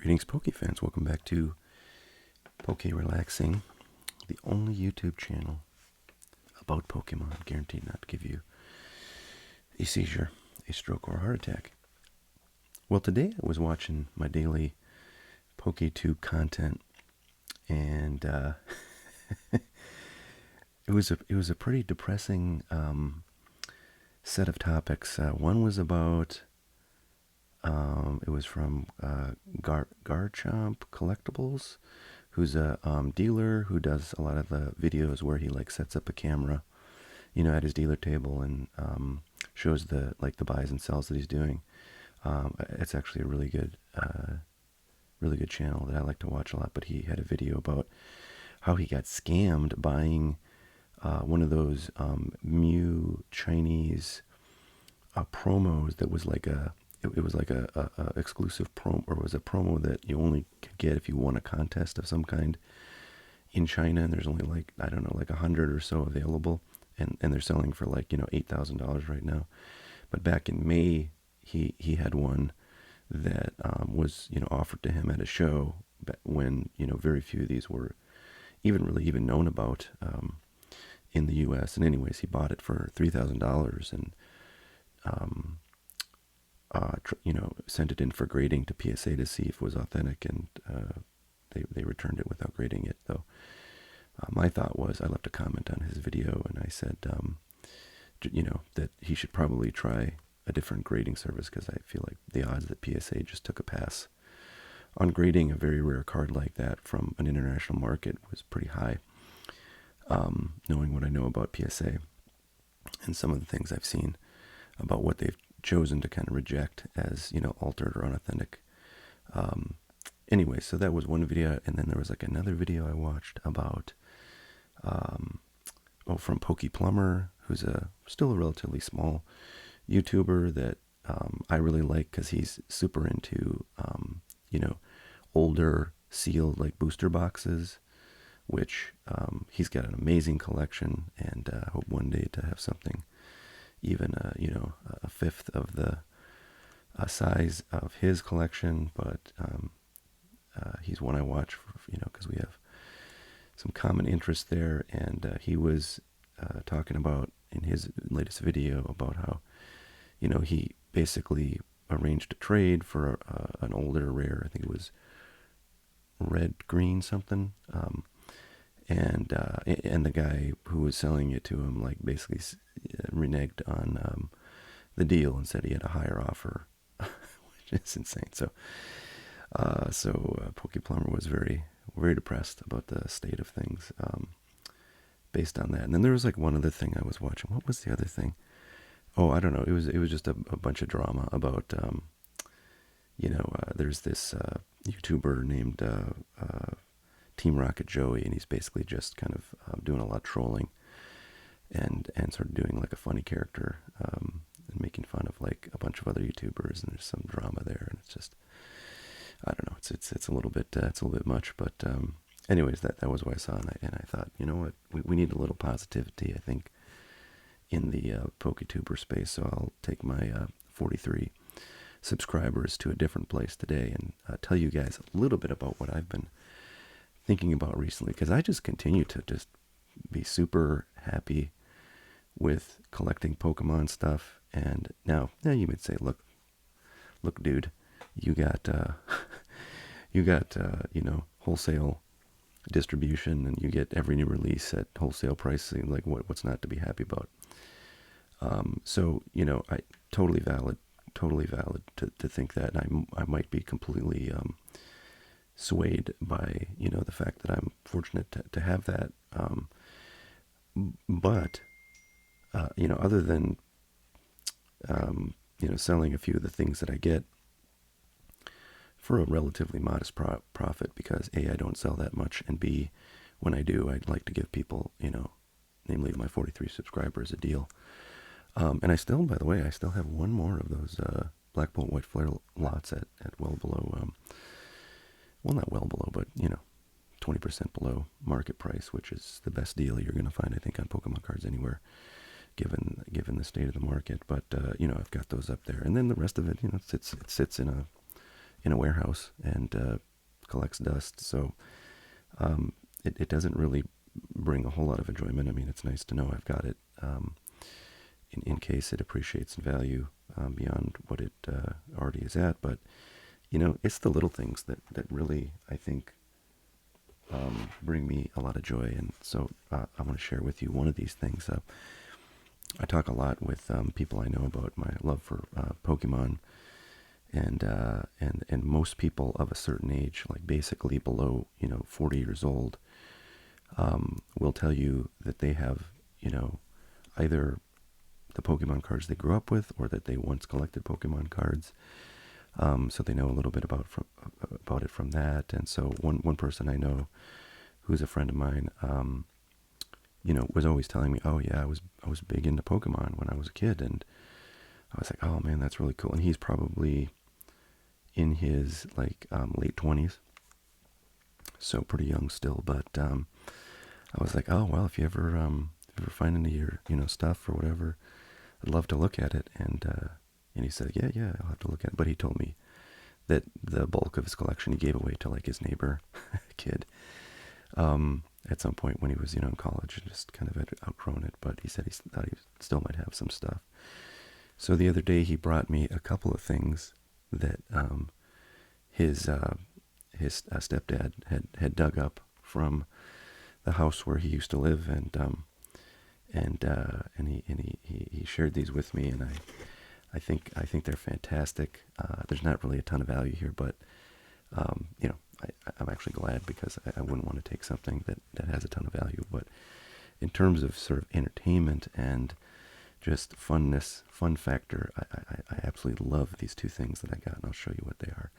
Greetings, Poke fans. Welcome back to Poke Relaxing, the only YouTube channel about Pokemon guaranteed not to give you a seizure, a stroke, or a heart attack. Well, today I was watching my daily PokeTube content, and it was a pretty depressing set of topics. One was about it was from Garchomp Collectibles, who's a dealer who does a lot of the videos where he like sets up a camera, at his dealer table and shows the buys and sells that he's doing. It's actually a really good channel that I like to watch a lot. But he had a video about how he got scammed buying one of those Mew Chinese promos that was like a exclusive promo, or was a promo that you only could get if you won a contest of some kind in China, and there's only like 100 or so available, and they're selling for $8,000 right now. But back in May, he had one that was offered to him at a show when very few of these were even known about in the U.S. And anyways, he bought it for $3,000 and sent it in for grading to PSA to see if it was authentic, and they returned it without grading it, though. My thought was, I left a comment on his video, and I said, that he should probably try a different grading service, because I feel like the odds that PSA just took a pass on grading a very rare card like that from an international market was pretty high, knowing what I know about PSA and some of the things I've seen about what they've chosen to kind of reject as altered or unauthentic. Anyway, so that was one video, and then there was another video I watched about from Pokey Plumber, who's still a relatively small YouTuber that I really like, because he's super into older sealed booster boxes, which he's got an amazing collection, and I hope one day to have something even a fifth of the size of his collection. But he's one I watch because we have some common interest there. And he was talking about in his latest video about how he basically arranged a trade for an older rare. I think it was red green something. And the guy who was selling it to him basically reneged on the deal and said he had a higher offer, which is insane. So Pokey Plumber was very, very depressed about the state of things based on that. And then there was one other thing I was watching. What was the other thing? Oh, I don't know. It was just a bunch of drama about there's this YouTuber named Team Rocket Joey, and he's basically just kind of doing a lot of trolling and sort of doing a funny character and making fun of a bunch of other YouTubers, and there's some drama there, and it's just, I don't know, it's a little bit much. But anyways, that was what I saw, and I thought, you know what, we need a little positivity, I think, in the PokeTuber space. So I'll take my 43 subscribers to a different place today and tell you guys a little bit about what I've been thinking about recently, because I just continue to just be super happy with collecting Pokemon stuff. And now you might say, look, dude, you got wholesale distribution, and you get every new release at wholesale pricing. What's not to be happy about? So I totally valid to think that. And I might be completely swayed by the fact that I'm fortunate to have that, but other than selling a few of the things that I get for a relatively modest profit, because A, I don't sell that much, and B, when I do, I'd like to give people, namely my 43 subscribers, a deal. And I still, by the way, have one more of those Black Bolt White Flare lots at well below, well, not well below, but 20% below market price, which is the best deal you're going to find, I think, on Pokemon cards anywhere, given the state of the market. But I've got those up there, and then the rest of it, it sits in in a warehouse and collects dust. So it doesn't really bring a whole lot of enjoyment. I mean, it's nice to know I've got it in case it appreciates in value beyond what it already is at. But, it's the little things that really, I think, bring me a lot of joy. And so I want to share with you one of these things. I talk a lot with people I know about my love for Pokemon, and most people of a certain age, like basically below 40 years old, will tell you that they have either the Pokemon cards they grew up with or that they once collected Pokemon cards. So they know a little bit about it from that. And so one person I know who's a friend of mine, was always telling me, oh yeah, I was big into Pokemon when I was a kid, and I was like, oh man, that's really cool. And he's probably in his like late 20s, so pretty young still. But I was like, oh well, if you ever find any of your stuff or whatever, I'd love to look at it. And he said, yeah, I'll have to look at it. But he told me that the bulk of his collection he gave away to like his neighbor kid at some point when he was in college, and just kind of had outgrown it. But he said he thought he still might have some stuff. So the other day he brought me a couple of things that his stepdad had dug up from the house where he used to live, and he shared these with me, and I think they're fantastic. There's not really a ton of value here, but I'm actually glad, because I wouldn't want to take something that has a ton of value. But in terms of sort of entertainment and just fun factor, I absolutely love these two things that I got, and I'll show you what they are.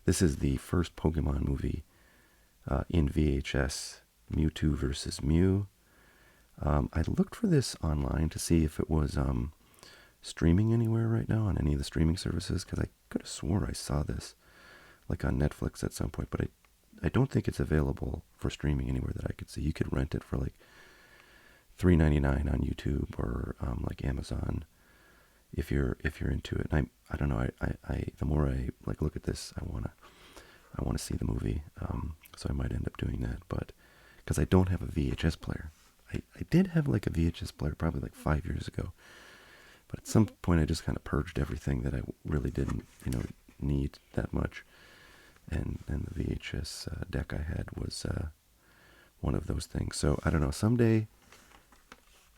This is the first Pokemon movie in VHS, Mewtwo versus Mew. I looked for this online to see if it was streaming anywhere right now on any of the streaming services, because I could have swore I saw this like on Netflix at some point, but I don't think it's available for streaming anywhere that I could see. You could rent it for like $3.99 on YouTube or like Amazon if you're into it. And I don't know. I the more I like look at this, I wanna see the movie. So I might end up doing that, but because I don't have a VHS player. I did have like a VHS player probably like 5 years ago, but at some point I just kind of purged everything that I really didn't need that much. And the VHS deck I had was one of those things. So I don't know. Someday,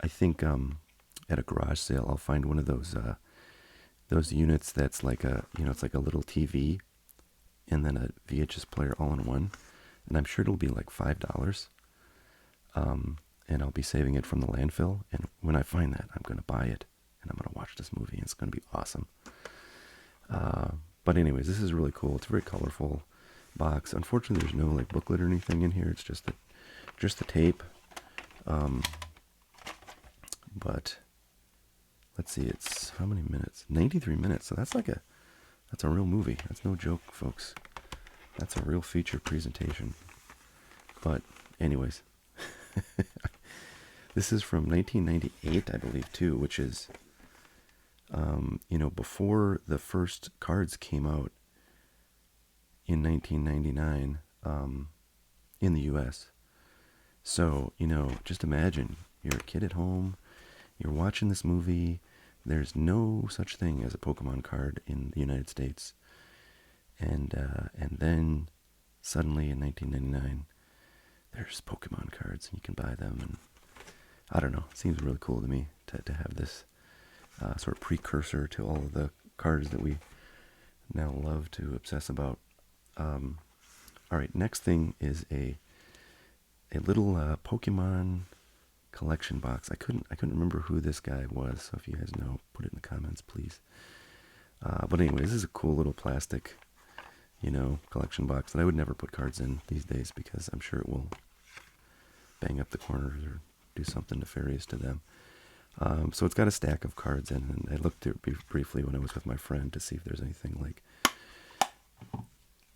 I think at a garage sale, I'll find one of those units that's like it's like a little TV, and then a VHS player all in one. And I'm sure it'll be like $5. And I'll be saving it from the landfill. And when I find that, I'm going to buy it, and I'm going to watch this movie, and it's going to be awesome. But anyways, this is really cool. It's a very colorful box. Unfortunately, there's no like booklet or anything in here. It's just the tape. But let's see, it's how many minutes? 93 minutes. So that's a real movie. That's no joke, folks. That's a real feature presentation. But anyways, this is from 1998, I believe, too, which is before the first cards came out in 1999 in the U.S. So, just imagine you're a kid at home, you're watching this movie, there's no such thing as a Pokemon card in the United States. And then suddenly in 1999, there's Pokemon cards, and you can buy them. And I don't know, it seems really cool to me to have this sort of precursor to all of the cards that we now love to obsess about. All right, next thing is a little Pokemon collection box. I couldn't remember who this guy was, so if you guys know, put it in the comments, please. But anyway, this is a cool little plastic, collection box that I would never put cards in these days, because I'm sure it will bang up the corners or do something nefarious to them. So it's got a stack of cards in, and I looked through it briefly when I was with my friend to see if there's anything like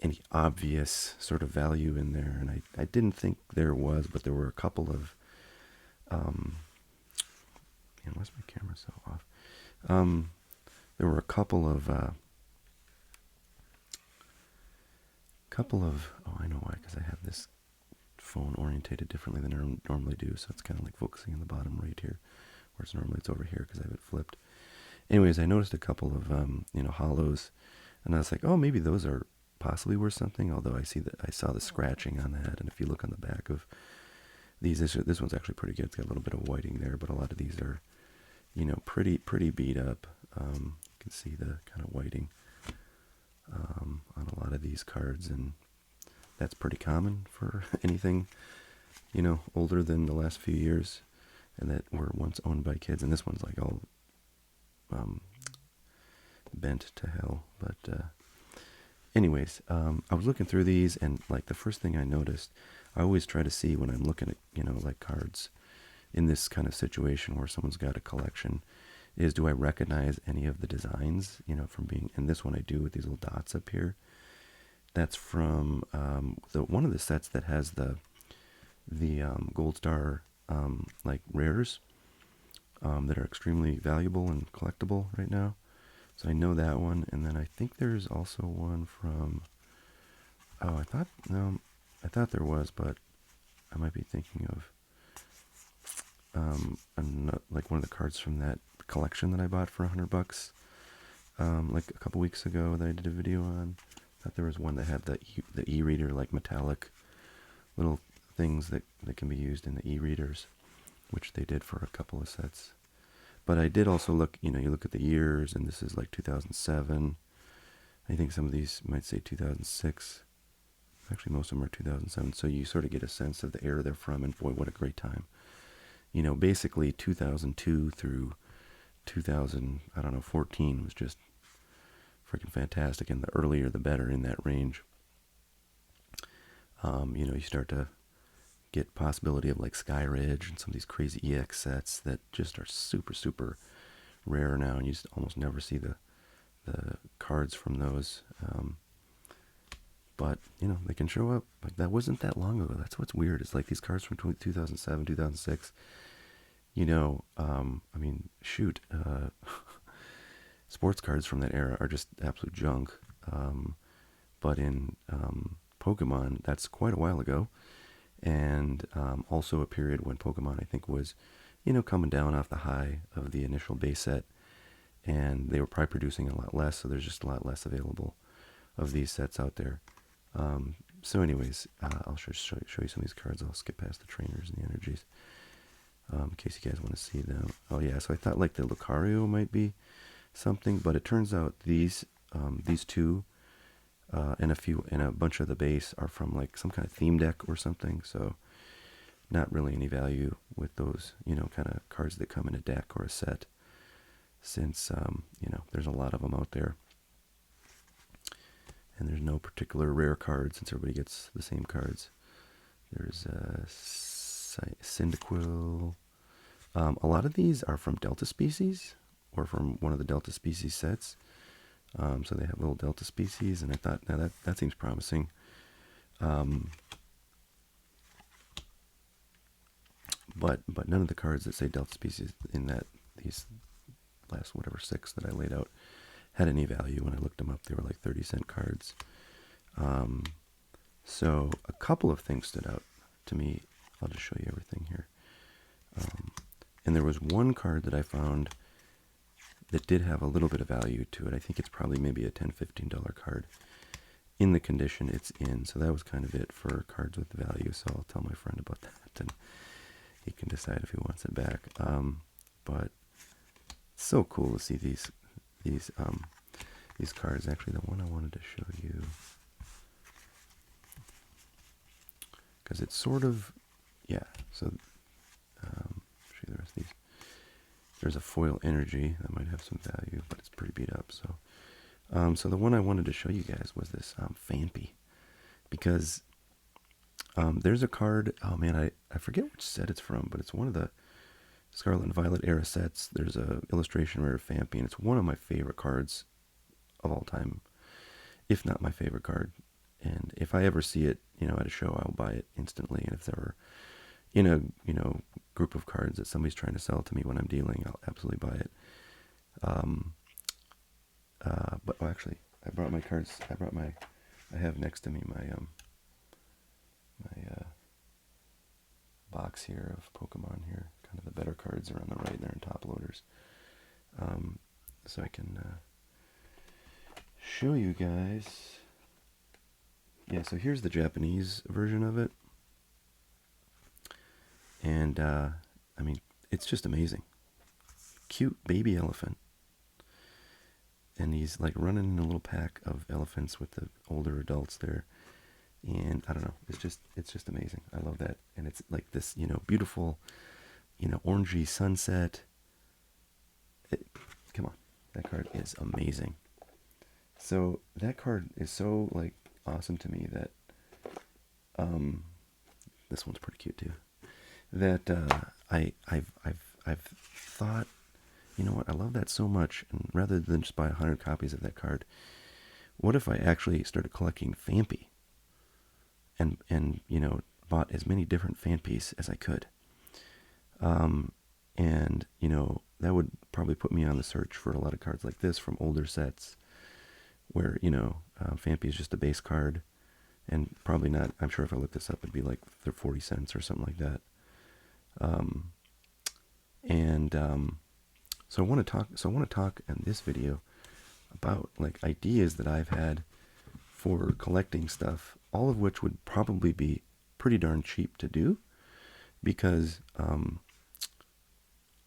any obvious sort of value in there, and I didn't think there was, but there were a couple of why's my camera so off? There were a couple of couple of, oh, I know why, because I have this phone orientated differently than I normally do, so it's kind of like focusing on the bottom right here, whereas normally it's over here because I have it flipped. Anyways, I noticed a couple of, hollows, and I was like, oh, maybe those are possibly worth something, although I saw the scratching on that, and if you look on the back of these, this one's actually pretty good. It's got a little bit of whiting there, but a lot of these are, pretty beat up. You can see the kind of whiting on a lot of these cards, and that's pretty common for anything, older than the last few years, and that were once owned by kids. And this one's like all bent to hell. But anyways, I was looking through these, and like the first thing I noticed, I always try to see when I'm looking at, like cards in this kind of situation where someone's got a collection, is do I recognize any of the designs, from being, and this one I do with these little dots up here. That's from one of the sets that has the Gold Star like rares that are extremely valuable and collectible right now. So I know that one, and then I think there's also one from. Oh, I thought there was, but I might be thinking of like one of the cards from that collection that I bought for $100, like a couple weeks ago that I did a video on. I thought there was one that had the e-reader, like metallic little things that can be used in the e-readers, which they did for a couple of sets. But I did also look, you look at the years, and this is like 2007. I think some of these might say 2006. Actually, most of them are 2007. So you sort of get a sense of the era they're from, and boy, what a great time. Basically 2002 through 14 was just freaking fantastic, and the earlier the better in that range. You start to get possibility of like Sky Ridge and some of these crazy EX sets that just are super, super rare now, and you just almost never see the cards from those. But, they can show up. Like, that wasn't that long ago. That's what's weird. It's like these cards from 2007, 2006, shoot, sports cards from that era are just absolute junk. But in Pokemon, that's quite a while ago. And also a period when Pokemon, I think, was, coming down off the high of the initial base set. And they were probably producing a lot less, so there's just a lot less available of these sets out there. So anyways, I'll show you some of these cards. I'll skip past the trainers and the energies, in case you guys want to see them. Oh yeah, so I thought like the Lucario might be something, but it turns out these two and a bunch of the base are from like some kind of theme deck or something. So not really any value with those, kind of cards that come in a deck or a set, since there's a lot of them out there. And there's no particular rare card since everybody gets the same cards. There's Cyndaquil. A lot of these are from Delta Species, or from one of the Delta Species sets. So they have little Delta Species, and I thought, now that seems promising. But none of the cards that say Delta Species in these last 6 that I laid out had any value. When I looked them up, they were like 30-cent cards. So a couple of things stood out to me. I'll just show you everything here. And there was one card that I found that did have a little bit of value to it. I think it's probably maybe a $10, $15 card in the condition it's in. So that was kind of it for cards with value. So I'll tell my friend about that, and he can decide if he wants it back. But it's so cool to see these cards. Actually, the one I wanted to show you, because it's sort of, yeah, so show you the rest of these. There's a foil energy that might have some value, but it's pretty beat up. So the one I wanted to show you guys was this Phanpy, because there's a card, oh man, I forget which set it's from, but it's one of the Scarlet and Violet era sets. There's a illustration rare of Phanpy, and it's one of my favorite cards of all time, if not my favorite card. And if I ever see it, at a show, I'll buy it instantly. And if it's ever in a, group of cards that somebody's trying to sell to me when I'm dealing, I'll absolutely buy it. But actually, I brought my cards. I brought my I have next to me my box here of Pokemon here. Kind of the better cards are on the right. They're in top loaders. So I can show you guys. Yeah, so here's the Japanese version of it. And, I mean, it's just amazing. Cute baby elephant. And he's like running in a little pack of elephants with the older adults there. And I don't know, it's just amazing. I love that. And it's like this, beautiful, orangey sunset. Come on, that card is amazing. So that card is so like awesome to me that this one's pretty cute too. That I've thought, you know what, I love that so much, and rather than just buy 100 copies of that card, what if I actually started collecting Phanpy and bought as many different Phanpys as I could. And that would probably put me on the search for a lot of cards like this from older sets where Phanpy is just a base card, and probably not, I'm sure if I look this up it'd be like 40 cents or something like that. So I want to talk in this video about like ideas that I've had for collecting stuff, all of which would probably be pretty darn cheap to do, because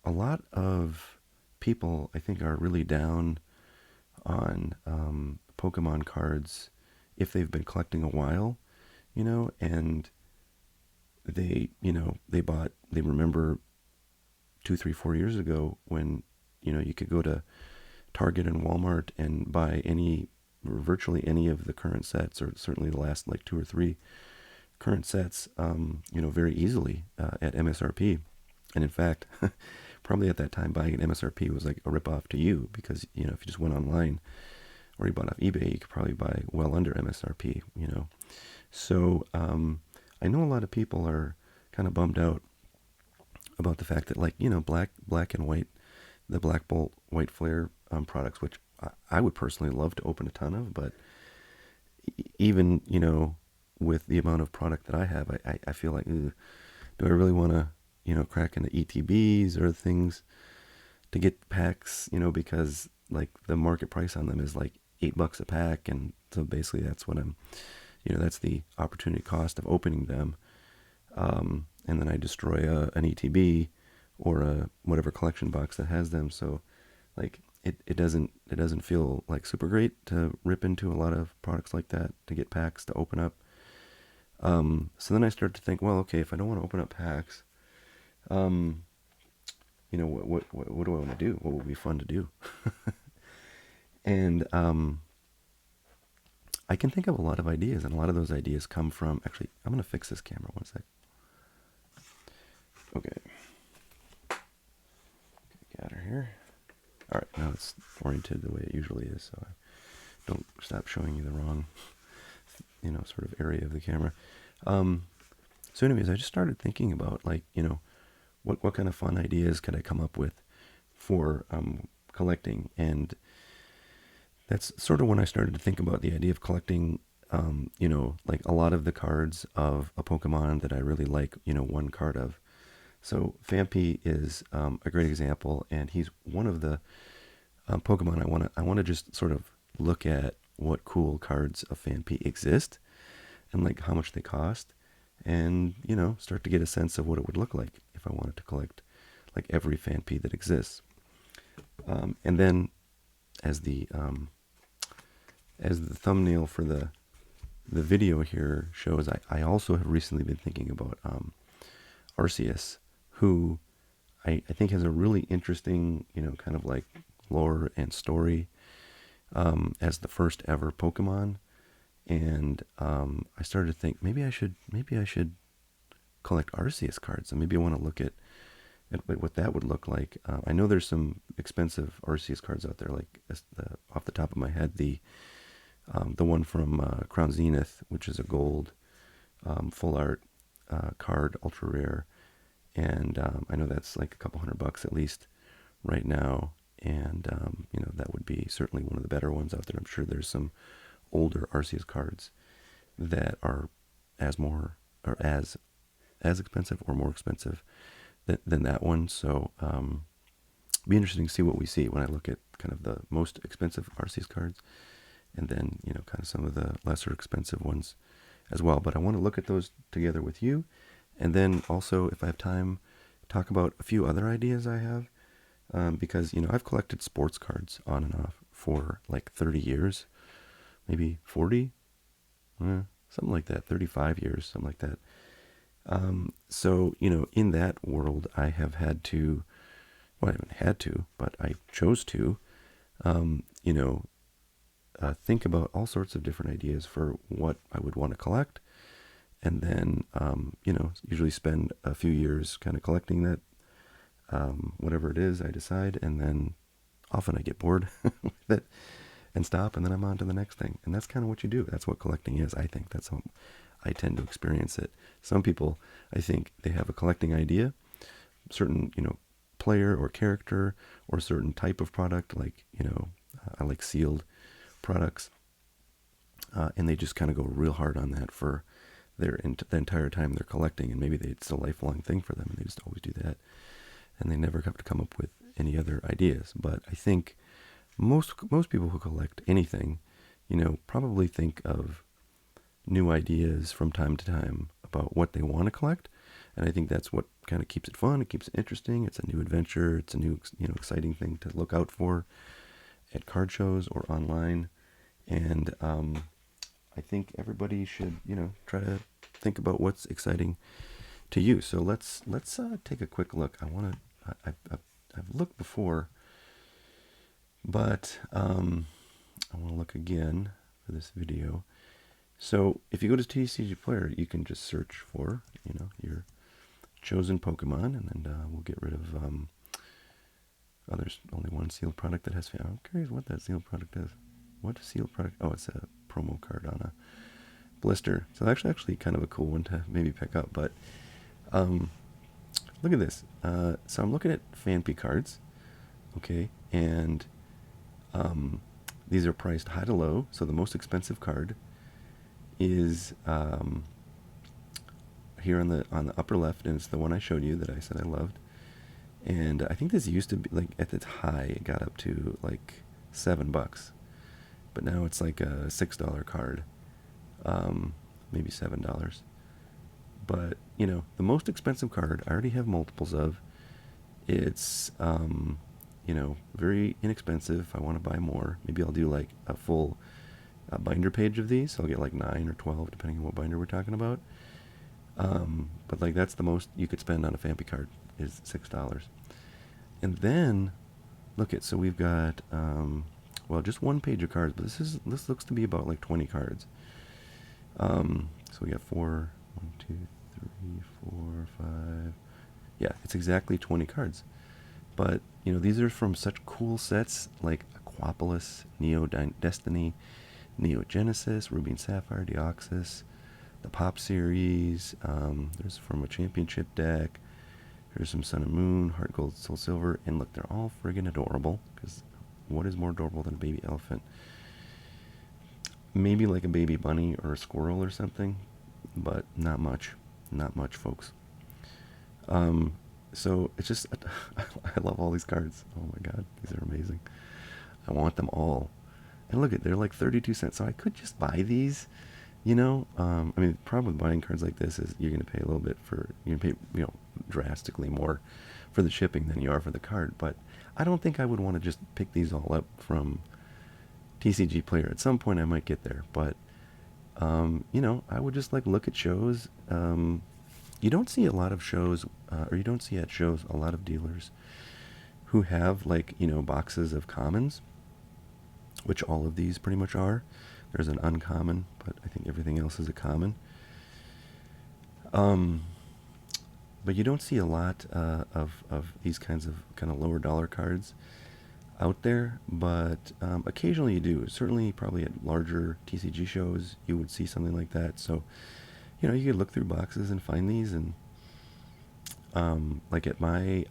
a lot of people, I think, are really down on Pokemon cards if they've been collecting a while, and they remember 2, 3, 4 years ago when you could go to Target and Walmart and buy virtually any of the current sets, or certainly the last like 2 or 3 current sets, very easily at MSRP. And in fact, probably at that time buying at MSRP was like a ripoff to you, because if you just went online or you bought off eBay, you could probably buy well under MSRP. So I know a lot of people are kind of bummed out about the fact that, like, black and white, the Black Bolt White Flare products, which I would personally love to open a ton of, but even with the amount of product that I have, I feel like, do I really want to crack into ETBs or things to get packs, because like the market price on them is like $8 a pack, and so basically that's what I'm, that's the opportunity cost of opening them. And then I destroy an ETB or a whatever collection box that has them. So like it doesn't feel like super great to rip into a lot of products like that to get packs to open up. So then I start to think, well, okay, if I don't want to open up packs, what do I want to do? What would be fun to do? And I can think of a lot of ideas, and a lot of those ideas come from, actually, I'm going to fix this camera one sec. Okay. Got her here. All right, now it's oriented the way it usually is, so I don't stop showing you the wrong, sort of area of the camera. So anyways, I just started thinking about, like, what kind of fun ideas could I come up with for collecting, and that's sort of when I started to think about the idea of collecting, like a lot of the cards of a Pokemon that I really like, one card of. So Phanpy is a great example, and he's one of the Pokemon I want to just sort of look at what cool cards of Phanpy exist, and like how much they cost, and start to get a sense of what it would look like if I wanted to collect like every Phanpy that exists. And then as the thumbnail for the video here shows, I also have recently been thinking about Arceus, who I think has a really interesting, kind of like lore and story as the first ever Pokemon. And I started to think maybe I should collect Arceus cards, and maybe I want to look at what that would look like. I know there's some expensive Arceus cards out there, like off the top of my head, the one from Crown Zenith, which is a gold full art card, ultra rare, and I know that's like a couple $100 at least right now, and that would be certainly one of the better ones out there. I'm sure there's some older Arceus cards that are as more or as expensive or more expensive than that one. So be interesting to see what we see when I look at kind of the most expensive Arceus cards, and then kind of some of the lesser expensive ones as well. But I want to look at those together with you, and then also, if I have time, talk about a few other ideas I have, because I've collected sports cards on and off for like 30 years, maybe 40, something like that, 35 years, something like that. So in that world, I have had to, well, I haven't had to, but I chose to, um, you know, think about all sorts of different ideas for what I would want to collect, and then usually spend a few years kind of collecting that, whatever it is I decide, and then often I get bored with it and stop, and then I'm on to the next thing. And that's kind of what you do. That's what collecting is. I think that's how I tend to experience it. Some people, I think, they have a collecting idea, certain player or character or certain type of product, like I like sealed products, and they just kind of go real hard on that for the entire time they're collecting, and maybe it's a lifelong thing for them, and they just always do that, and they never have to come up with any other ideas. But I think most people who collect anything, probably think of new ideas from time to time about what they want to collect, and I think that's what kind of keeps it fun. It keeps it interesting. It's a new adventure. It's a new exciting thing to look out for at card shows or online, and I think everybody should try to think about what's exciting to you. So let's take a quick look. I've looked before, but I want to look again for this video. So if you go to TCG Player, you can just search for your chosen Pokemon, and then we'll get rid of. Oh, there's only one sealed product that has. I'm curious what that sealed product is. What sealed product? Oh, it's a promo card on a blister. So actually kind of a cool one to maybe pick up. But look at this. So I'm looking at Fanpy cards, okay, and these are priced high to low. So the most expensive card is here on the upper left, and it's the one I showed you that I said I loved. And I think this used to be, like, at its high, it got up to like $7, but now it's like a $6 card, maybe $7. But the most expensive card I already have multiples of. It's very inexpensive. If I want to buy more, maybe I'll do like a full binder page of these. So I'll get like 9 or 12, depending on what binder we're talking about. But like that's the most you could spend on a Fampi card is $6. And then look at, so we've got well, just one page of cards, but this looks to be about like 20 cards. So we got 4, 1, 2, 3, 4, 5. Yeah, it's exactly 20 cards. But these are from such cool sets like Aquapolis, Neo Destiny, Neo Genesis, Ruby and Sapphire, Deoxys, the Pop series. There's from a championship deck. Here's some Sun and Moon, Heart Gold, Soul Silver, and look, they're all friggin' adorable. Because what is more adorable than a baby elephant? Maybe like a baby bunny or a squirrel or something, but not much, folks. So it's just, I love all these cards. Oh my god, these are amazing. I want them all. And look at, they're like 32 cents. So I could just buy these, I mean, the problem with buying cards like this is you're going to pay a little bit you're going to pay, drastically more for the shipping than you are for the card. But I don't think I would want to just pick these all up from TCG Player. At some point I might get there, but, I would just like look at shows. You don't see a lot of shows, or you don't see at shows a lot of dealers who have like, boxes of commons, which all of these pretty much are. There's an uncommon, but I think everything else is a common. But you don't see a lot of these kinds of kind of lower dollar cards out there, but occasionally you do. Certainly, probably at larger TCG shows, you would see something like that. So, you could look through boxes and find these, and like at my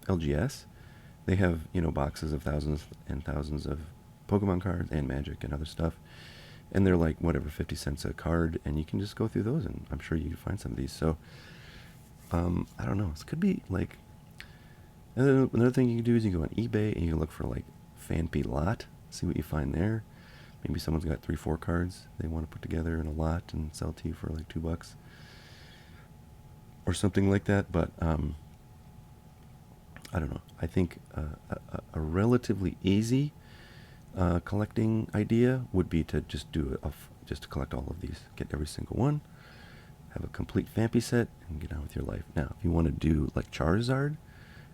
LGS, they have boxes of thousands and thousands of Pokemon cards and Magic and other stuff. and they're like whatever 50 cents a card, and you can just go through those, and I'm sure you can find some of these. So I don't know. This could be like another thing you can do is you can go on eBay and you can look for like Fanpy lot, see what you find there. Maybe someone's got 3-4 cards they want to put together in a lot and sell to you for like $2 or something like that. But I don't know. I think a relatively easy collecting idea would be to just just to collect all of these, get every single one, have a complete Fampy set, and get on with your life. Now, if you want to do like Charizard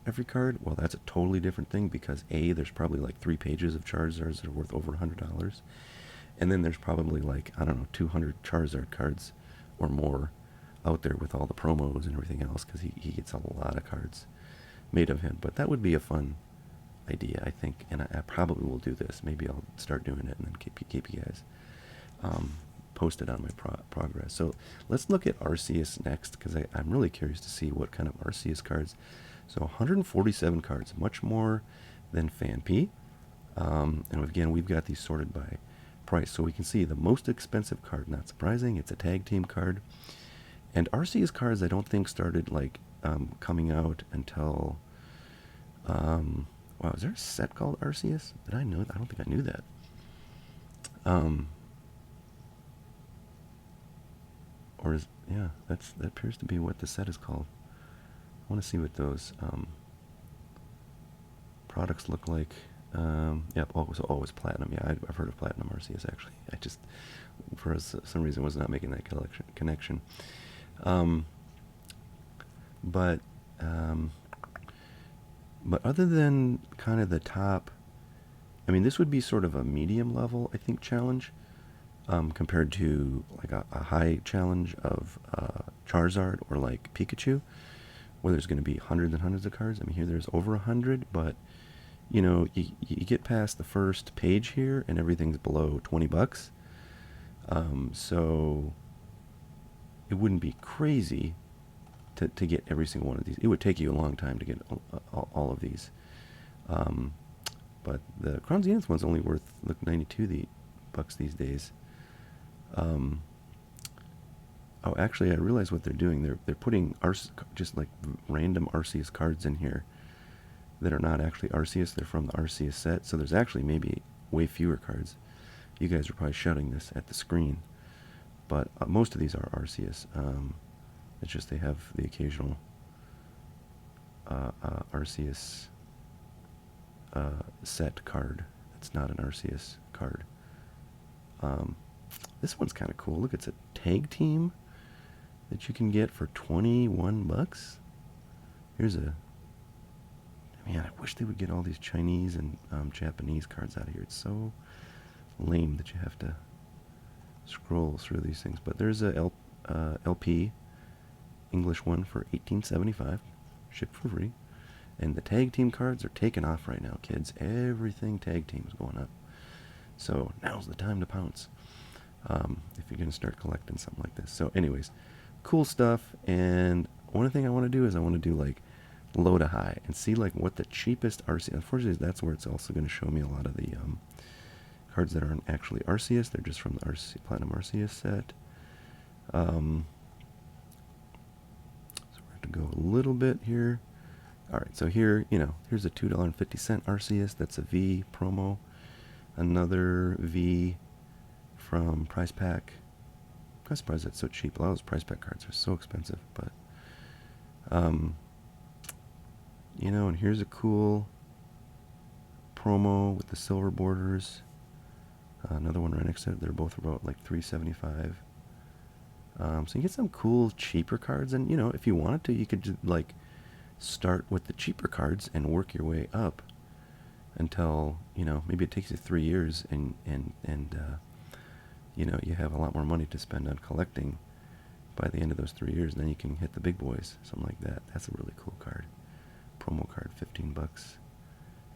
every card, well, that's a totally different thing because there's probably like 3 pages of Charizards that are worth over $100, and then there's probably like, I don't know, 200 Charizard cards or more out there with all the promos and everything else, because he gets a lot of cards made of him. But that would be a fun idea, I think, and I probably will do this. Maybe I'll start doing it and then keep you guys posted on my progress. So let's look at Arceus next, because I'm really curious to see what kind of Arceus cards. So 147 cards, much more than Fanpy. And again, we've got these sorted by price. So we can see the most expensive card, not surprising, it's a tag team card. And Arceus cards I don't think started like coming out until, wow, is there a set called Arceus? Did I know that? I don't think I knew that. Or is, yeah, that appears to be what the set is called. I want to see what those products look like. Yep, always platinum. Yeah, I've heard of platinum Arceus actually. I just, for some reason, was not making that connection. But other than kind of the top, I mean, this would be sort of a medium level, I think, challenge compared to like a high challenge of Charizard or like Pikachu, where there's going to be hundreds and hundreds of cards. I mean, here there's over 100, but you know, you get past the first page here, and everything's below $20. So it wouldn't be crazy to get every single one of these. It would take you a long time to get all of these. But the Crown Zenith one's only worth like $92 these days. Oh, actually, I realize what they're doing. They're putting just like random Arceus cards in here that are not actually Arceus. They're from the Arceus set. So there's actually maybe way fewer cards. You guys are probably shouting this at the screen, but most of these are Arceus. It's just they have the occasional Arceus set card. It's not an Arceus card. This one's kind of cool. Look, it's a tag team that you can get for $21. Here's a... Man, I wish they would get all these Chinese and Japanese cards out of here. It's so lame that you have to scroll through these things. But there's a LP English one for $18.75, shipped for free. And the tag team cards are taking off right now, kids. Everything tag team is going up. So now's the time to pounce if you're going to start collecting something like this. So anyways, cool stuff. And one thing I want to do is I want to do like low to high and see like what the cheapest Arceus. Unfortunately, that's where it's also going to show me a lot of the cards that aren't actually Arceus. They're just from the Platinum Arceus set. So we're going to go a little bit here. All right, so here, you know, here's a $2.50 Arceus. That's a V promo. Another V from Price Pack. I'm surprised that's so cheap. A lot of those Price Pack cards are so expensive, but you know, and here's a cool promo with the silver borders. Another one right next to it. They're both about like $3.75. So you get some cool cheaper cards, and you know, if you wanted to, you could just, like, start with the cheaper cards and work your way up until, you know, maybe it takes you 3 years and you know, you have a lot more money to spend on collecting by the end of those 3 years, and then you can hit the big boys, something like that. That's a really cool card. Promo card, $15.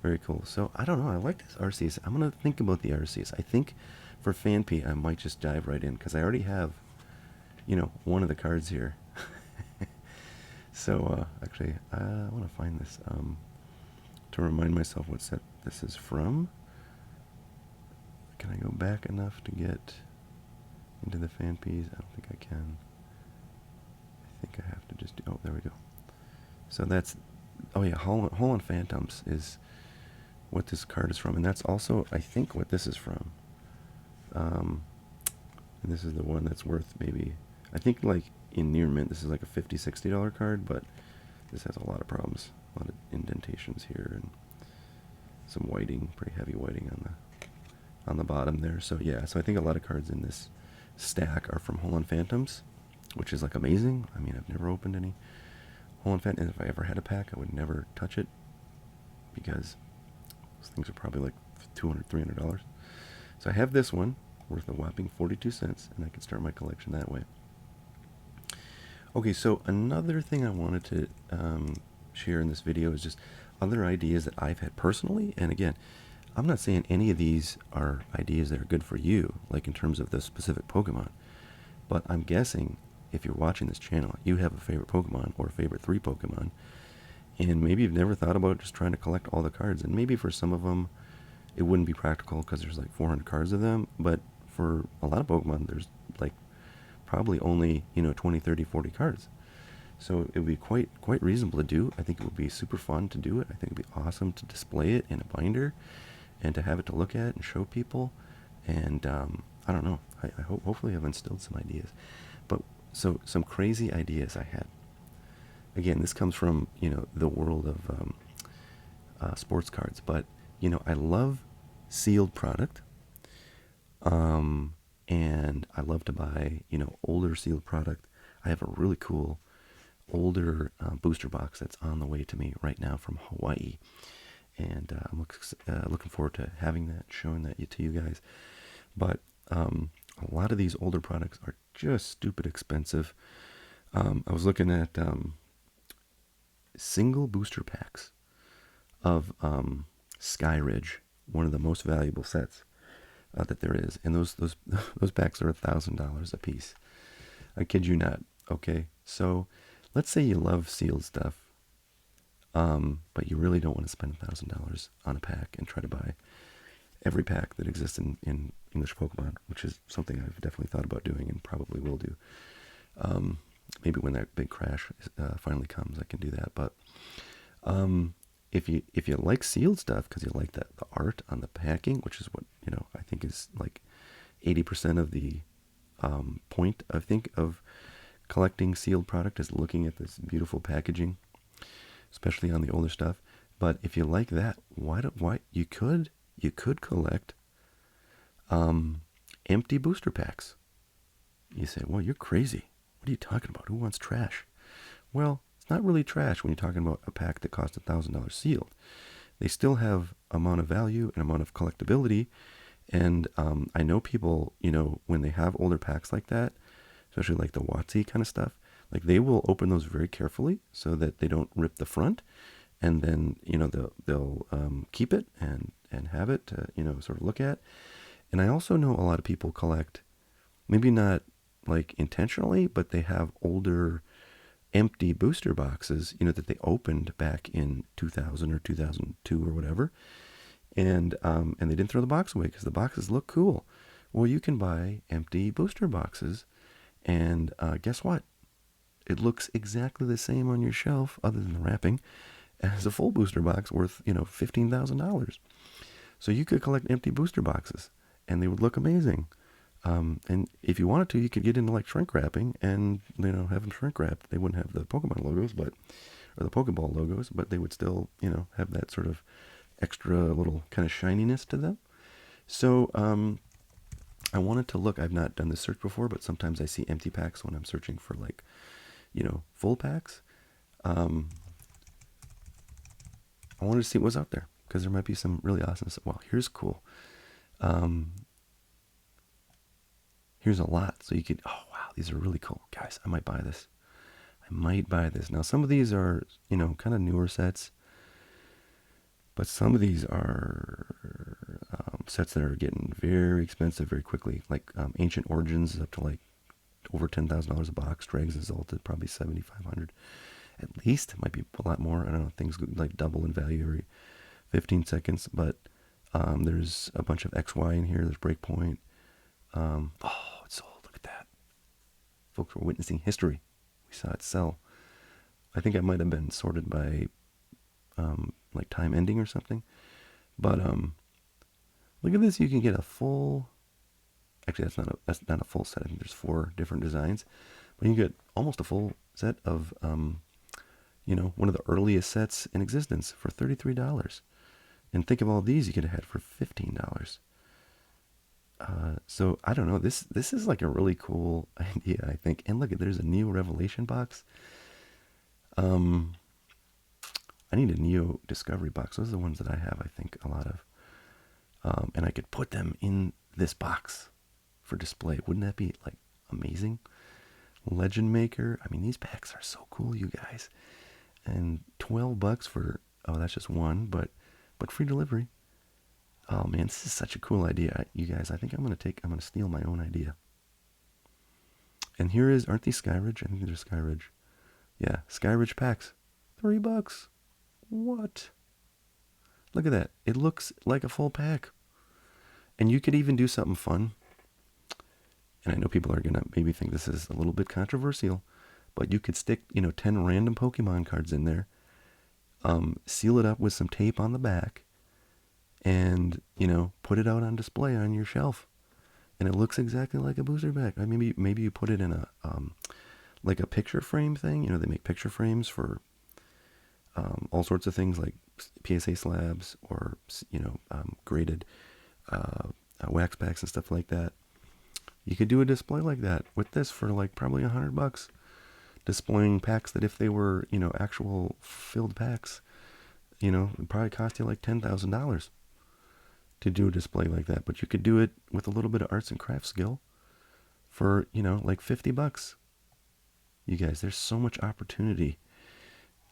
Very cool. So I don't know, I like this Arceus. I'm gonna think about the Arceus. I think for Fanpy I might just dive right in, because I already have, you know, one of the cards here. So actually I want to find this to remind myself what set this is from. Can I go back enough to get into the fan piece. I don't think I can. I think I have to just do, oh, there we go. So that's, oh yeah, Holland Phantoms is what this card is from, and that's also, I think, what this is from. Um, and this is the one that's worth maybe, I think like in near mint, this is like a $50, $60 card, but this has a lot of problems, a lot of indentations here, and some whiting, pretty heavy whiting on the bottom there. So yeah, so I think a lot of cards in this stack are from Holland Phantoms, which is like amazing. I mean, I've never opened any Holland Phantoms. If I ever had a pack, I would never touch it because those things are probably like $200, $300. So I have this one worth a whopping 42 cents, and I can start my collection that way. Okay, so another thing I wanted to share in this video is just other ideas that I've had personally. And again, I'm not saying any of these are ideas that are good for you, like in terms of the specific Pokemon. But I'm guessing if you're watching this channel, you have a favorite Pokemon or a favorite 3 Pokemon. And maybe you've never thought about just trying to collect all the cards. And maybe for some of them, it wouldn't be practical because there's like 400 cards of them. But for a lot of Pokemon, there's like probably only, 20, 30, 40 cards. So it would be quite reasonable to do. I think it would be super fun to do it. I think it would be awesome to display it in a binder and to have it to look at and show people. And I don't know. I hope, hopefully I've instilled some ideas. But so some crazy ideas I had. Again, this comes from, the world of sports cards. But, I love sealed product. And I love to buy, older sealed product. I have a really cool older booster box that's on the way to me right now from Hawaii. And I'm looking forward to having that, showing that to you guys. But a lot of these older products are just stupid expensive. I was looking at single booster packs of Sky Ridge, one of the most valuable sets that there is, and those packs are $1,000 a piece. I kid you not. Okay, so let's say you love sealed stuff, but you really don't want to spend $1,000 on a pack and try to buy every pack that exists in English Pokemon, which is something I've definitely thought about doing and probably will do. Maybe when that big crash finally comes, I can do that. But if you like sealed stuff because you like the art on the packing, which is what I think is like 80% of the point, I think, of collecting sealed product is looking at this beautiful packaging, especially on the older stuff. But if you like that, why you could collect empty booster packs. You say, well, you're crazy. What are you talking about? Who wants trash? Well, it's not really trash when you're talking about a pack that costs $1,000 sealed. They still have amount of value and amount of collectability. And I know people, when they have older packs like that, especially like the WotC kind of stuff, like they will open those very carefully so that they don't rip the front, and then they'll keep it and have it to sort of look at. And I also know a lot of people collect, maybe not like intentionally, but they have older empty booster boxes, that they opened back in 2000 or 2002 or whatever, and they didn't throw the box away because the boxes look cool. Well, you can buy empty booster boxes, and guess what? It looks exactly the same on your shelf, other than the wrapping, as a full booster box worth $15,000. So you could collect empty booster boxes, and they would look amazing. And if you wanted to, you could get into like shrink wrapping and have them shrink wrapped. They wouldn't have the Pokemon logos, or the Pokeball logos, but they would still have that sort of extra little kind of shininess to them. So I wanted to look. I've not done this search before, but sometimes I see empty packs when I'm searching for like full packs. I wanted to see what was out there because there might be some really awesome stuff. Well, here's cool. Here's a lot. So you could, oh wow, these are really cool. Guys, I might buy this. Now, some of these are, kind of newer sets. But some of these are sets that are getting very expensive very quickly. Like Ancient Origins is up to like over $10,000 a box. Dragons Exalted, probably $7,500 at least. It might be a lot more. I don't know. Things like double in value every 15 seconds. But there's a bunch of XY in here. There's Breakpoint. Oh, it's sold. Look at folks were witnessing history. We saw it sell. I think it might have been sorted by like time ending or something. But look at this. You can get a full. Actually, that's not a full set. I think there's 4 different designs, but you can get almost a full set of one of the earliest sets in existence for $33. And think of all these you could have had for $15. So I don't know. This is like a really cool idea, I think. And look, there's a Neo Revelation box. I need a Neo Discovery box. Those are the ones that I have, I think, a lot of. And I could put them in this box for display. Wouldn't that be like amazing? Legend Maker. I mean, these packs are so cool, you guys. And $12 for, oh, that's just one, but free delivery. Oh man, this is such a cool idea, you guys. I think I'm gonna steal my own idea. And here is, aren't these Skyridge? I think they're Skyridge. Yeah, Skyridge packs, $3. What? Look at that. It looks like a full pack. And you could even do something fun. And I know people are gonna maybe think this is a little bit controversial, but you could stick, 10 random Pokemon cards in there, seal it up with some tape on the back, and, put it out on display on your shelf. And it looks exactly like a booster pack. Maybe you put it in a, like a picture frame thing. They make picture frames for all sorts of things like PSA slabs or, graded wax packs and stuff like that. You could do a display like that with this for like probably $100, displaying packs that if they were, actual filled packs, it'd probably cost you like $10,000 to do a display like that. But you could do it with a little bit of arts and crafts skill for, like $50. You guys, there's so much opportunity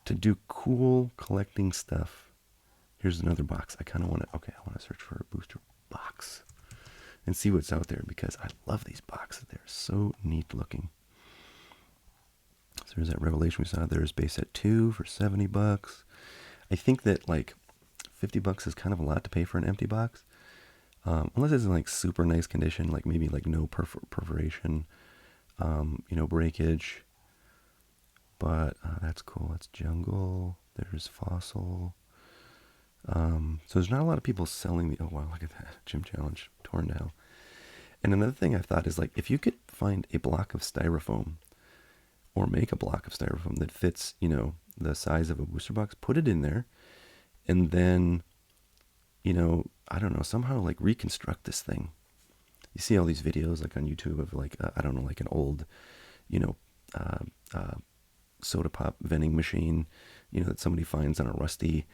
to do cool collecting stuff. Here's another box. I want to search for a booster box and see what's out there, because I love these boxes. They're so neat looking. So there's that Revelation we saw. There's base set 2 for $70. I think that like $50 is kind of a lot to pay for an empty box. Unless it's in like super nice condition, like maybe like no perforation, breakage. But that's cool. That's Jungle. There's Fossil. So there's not a lot of people selling the, oh wow, look at that. Gym Challenge, Tornado. And another thing I thought is like, if you could find a block of styrofoam, or make a block of styrofoam that fits, the size of a booster box, put it in there, and then, I don't know, somehow like reconstruct this thing. You see all these videos like on YouTube of like, I don't know, like an old, soda pop vending machine, that somebody finds on a rusty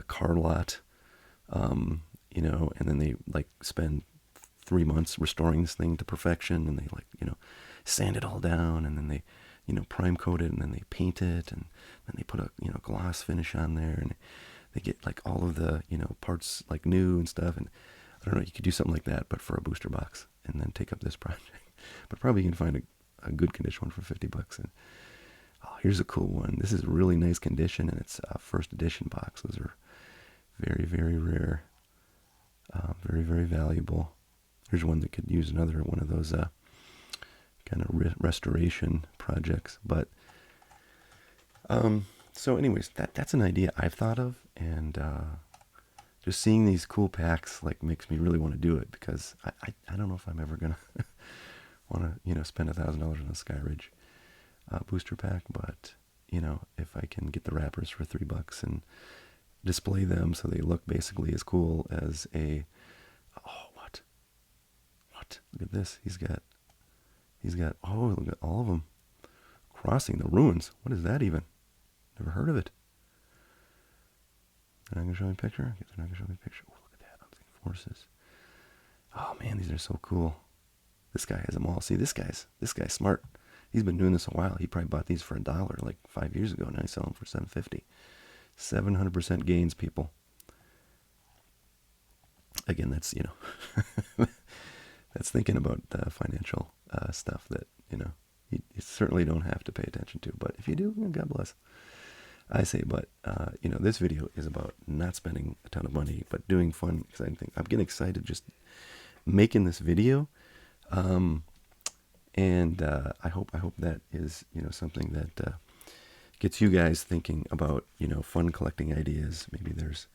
car lot, and then they like spend 3 months restoring this thing to perfection, and they like, sand it all down, and then they, prime coat it, and then they paint it, and then they put a, gloss finish on there, and they get like all of the, parts like new and stuff. And I don't know, you could do something like that, but for a booster box, and then take up this project. But probably you can find a good condition one for $50. And oh, here's a cool one. This is really nice condition, and it's a first edition box. Those are very, very rare. Very, very valuable. Here's one that could use another one of those kind of restoration projects. But so anyways, that's an idea I've thought of, and just seeing these cool packs like makes me really want to do it, because I don't know if I'm ever gonna want to spend $1,000 on a Skyridge booster pack, but if I can get the wrappers for $3 and display them so they look basically as cool as a, oh, what look at this. He's got oh, look at all of them. Crossing the Ruins. What is that even? Never heard of it. They're not gonna show me a picture. I guess they're not gonna show me a picture. Oh, look at that. Unseen Forces. Oh man, these are so cool. This guy has them all. See, this guy's smart. He's been doing this a while. He probably bought these for $1 like 5 years ago. Now he's selling them for $7.50. 700% gains, people. Again, that's that's thinking about financial stuff that you certainly don't have to pay attention to. But if you do, God bless. I say, but this video is about not spending a ton of money, but doing fun, exciting things. I'm getting excited just making this video. And I hope that is, something that gets you guys thinking about, fun collecting ideas. Maybe there's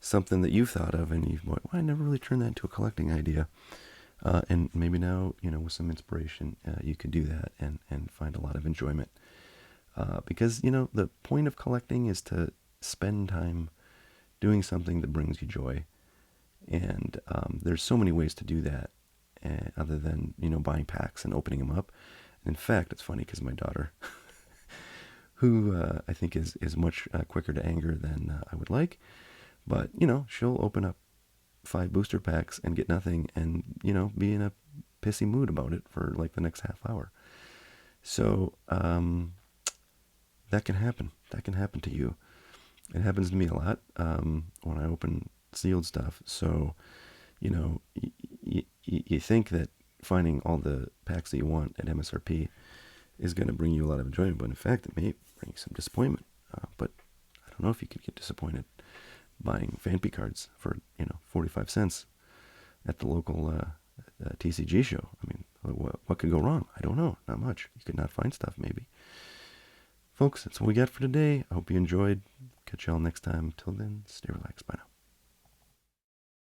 something that you've thought of and you've thought, well, I never really turned that into a collecting idea. And maybe now, with some inspiration, you could do that and find a lot of enjoyment. Because, the point of collecting is to spend time doing something that brings you joy. And there's so many ways to do that other than, buying packs and opening them up. And in fact, it's funny because my daughter, who I think is much quicker to anger than I would like, but, she'll open up 5 booster packs and get nothing and, be in a pissy mood about it for like the next half hour. So that can happen. That can happen to you. It happens to me a lot when I open sealed stuff. So, you think that finding all the packs that you want at MSRP is going to bring you a lot of enjoyment, but in fact, it may bring you some disappointment. But I don't know if you could get disappointed buying Fanpy cards for 45 cents at the local TCG show. I mean, what could go wrong? I don't know. Not much. You could not find stuff, maybe. Folks, that's all we got for today. I hope you enjoyed. Catch y'all next time. Till then, stay relaxed. Bye now.